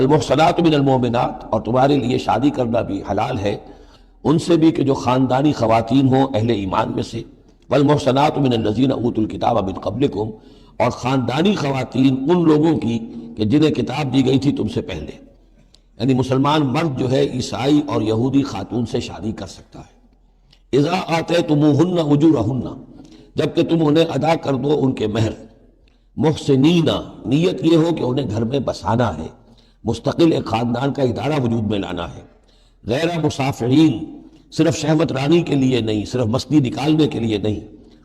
المحصنات من المؤمنات، اور تمہارے لیے شادی کرنا بھی حلال ہے ان سے بھی کہ جو خاندانی خواتین ہوں اہل ایمان میں سے، والمحصنات من الذین اوتوا الکتاب من قبلکم، اور خاندانی خواتین ان لوگوں کی کہ جنہیں کتاب دی گئی تھی تم سے پہلے، یعنی مسلمان مرد جو ہے عیسائی اور یہودی خاتون سے شادی کر سکتا ہے۔ اذا آتیتموہن اجورہن، جبکہ تم انہیں ادا کر دو ان کے مہر، محسنین، نیت یہ ہو کہ انہیں گھر میں بسانا ہے، مستقل ایک خاندان کا ادارہ وجود میں لانا ہے، غیر مسافرین، صرف شہوت رانی کے لیے نہیں، صرف مستی نکالنے کے لیے نہیں،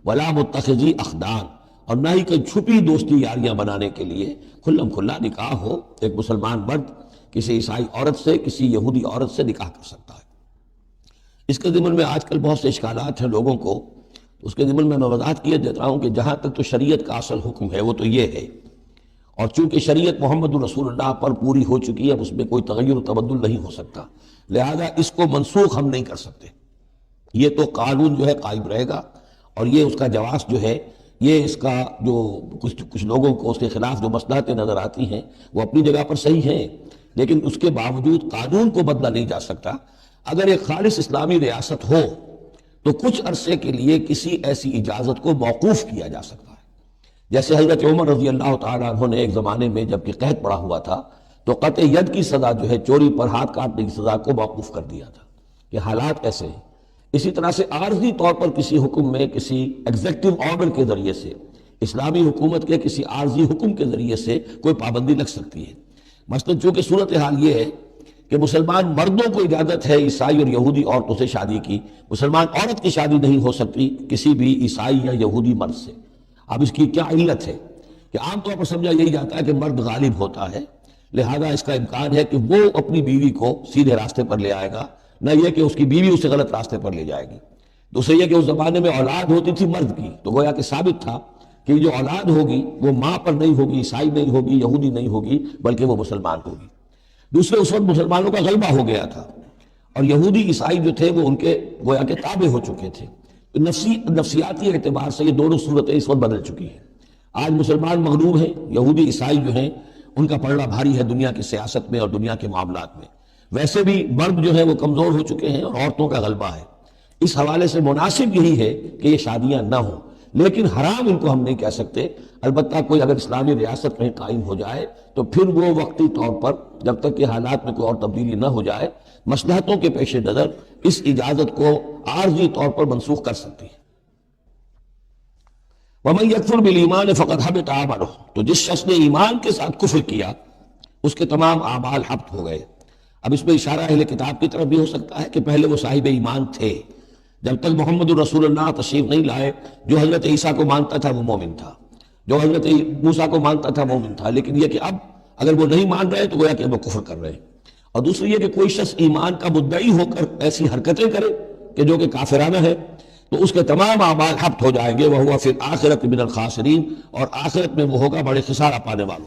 ولا متخذی اخدان، اور نہ ہی کوئی چھپی دوستی یاریاں بنانے کے لیے، کھلم کھلا نکاح ہو، ایک مسلمان مرد کسی عیسائی عورت سے، کسی یہودی عورت سے نکاح کر سکتا ہے۔ اس کے ضمن میں آج کل بہت سے اشکالات ہیں لوگوں کو، اس کے ضمن میں وضاحت کیے دیتا ہوں کہ جہاں تک تو شریعت کا اصل حکم ہے وہ تو یہ ہے، اور چونکہ شریعت محمد رسول اللہ پر پوری ہو چکی ہے، اس میں کوئی تغیر و تبدل نہیں ہو سکتا، لہذا اس کو منسوخ ہم نہیں کر سکتے، یہ تو قانون جو ہے قائم رہے گا، اور یہ اس کا جواز جو ہے، یہ اس کا جو کچھ لوگوں کو اس کے خلاف جو مصلحتیں نظر آتی ہیں وہ اپنی جگہ پر صحیح ہیں، لیکن اس کے باوجود قانون کو بدلا نہیں جا سکتا۔ اگر ایک خالص اسلامی ریاست ہو تو کچھ عرصے کے لیے کسی ایسی اجازت کو موقوف کیا جا سکتا ہے، جیسے حضرت عمر رضی اللہ تعالیٰ عنہ نے ایک زمانے میں جب کہ قحط پڑا ہوا تھا تو قطع ید کی سزا جو ہے، چوری پر ہاتھ کاٹنے کی سزا کو موقوف کر دیا تھا کہ حالات ایسے ہیں۔ اسی طرح سے عارضی طور پر کسی حکم میں، کسی ایگزیکٹو آرڈر کے ذریعے سے، اسلامی حکومت کے کسی عارضی حکم کے ذریعے سے کوئی پابندی لگ سکتی ہے۔ مثلا چونکہ صورتحال یہ ہے کہ مسلمان مردوں کو اجازت ہے عیسائی اور یہودی عورتوں سے شادی کی، مسلمان عورت کی شادی نہیں ہو سکتی کسی بھی عیسائی یا یہودی مرد سے۔ اب اس کی کیا علت ہے کہ عام طور پر سمجھا یہی جاتا ہے کہ مرد غالب ہوتا ہے، لہذا اس کا امکان ہے کہ وہ اپنی بیوی کو سیدھے راستے پر لے آئے گا، نہ یہ کہ اس کی بیوی اسے غلط راستے پر لے جائے گی۔ دوسرے یہ کہ اس زمانے میں اولاد ہوتی تھی مرد کی، تو گویا کہ ثابت تھا کہ جو اولاد ہوگی وہ ماں پر نہیں ہوگی، عیسائی نہیں ہوگی، یہودی نہیں ہوگی، بلکہ وہ مسلمان ہوگی۔ دوسرے اس وقت مسلمانوں کا غلبہ ہو گیا تھا، اور یہودی عیسائی جو تھے وہ ان کے گویا کہ تابع ہو چکے تھے۔ نفسیاتی اعتبار سے یہ دونوں صورتیں اس وقت بدل چکی ہیں۔ آج مسلمان مغلوب ہیں، یہودی عیسائی جو ہیں ان کا پلڑا بھاری ہے دنیا کی سیاست میں اور دنیا کے معاملات میں۔ ویسے بھی مرد جو ہے وہ کمزور ہو چکے ہیں اور عورتوں کا غلبہ ہے۔ اس حوالے سے مناسب یہی ہے کہ یہ شادیاں نہ ہوں، لیکن حرام ان کو ہم نہیں کہہ سکتے۔ البتہ کوئی اگر اسلامی ریاست کہیں قائم ہو جائے تو پھر وہ وقتی طور پر، جب تک کہ حالات میں کوئی اور تبدیلی نہ ہو جائے، مصلحتوں کے پیش نظر اس اجازت کو عارضی طور پر منسوخ کر سکتی ہے۔ وَمَن يَكْفُرْ بِالْإِيمَانِ فَقَدْ حَبِطَ عَمَلُهُ، تو جس شخص نے ایمان کے ساتھ کفر کیا اس کے تمام اعمال حبط ہو گئے۔ اب اس میں اشارہ اہل کتاب کی طرف بھی ہو سکتا ہے کہ پہلے وہ صاحب ایمان تھے، جب تک محمد الرسول اللہ تشریف نہیں لائے، جو حضرت عیسیٰ کو مانتا تھا وہ مومن تھا، جو حضرت موسیٰ کو مانتا تھا مومن تھا، لیکن یہ کہ اب اگر وہ نہیں مان رہے تو گویا کہ وہ کفر کر رہے ہیں۔ اور دوسری یہ کہ کوئی شخص ایمان کا مدعی ہو کر ایسی حرکتیں کرے کہ جو کہ کافرانہ ہے تو اس کے تمام اعمال حبط ہو جائیں گے، وَهُوَ فِي الْآخِرَةِ مِنَ الْخَاسِرِينَ، اور آخرت میں وہ ہوگا بڑے خسارہ پانے والوں۔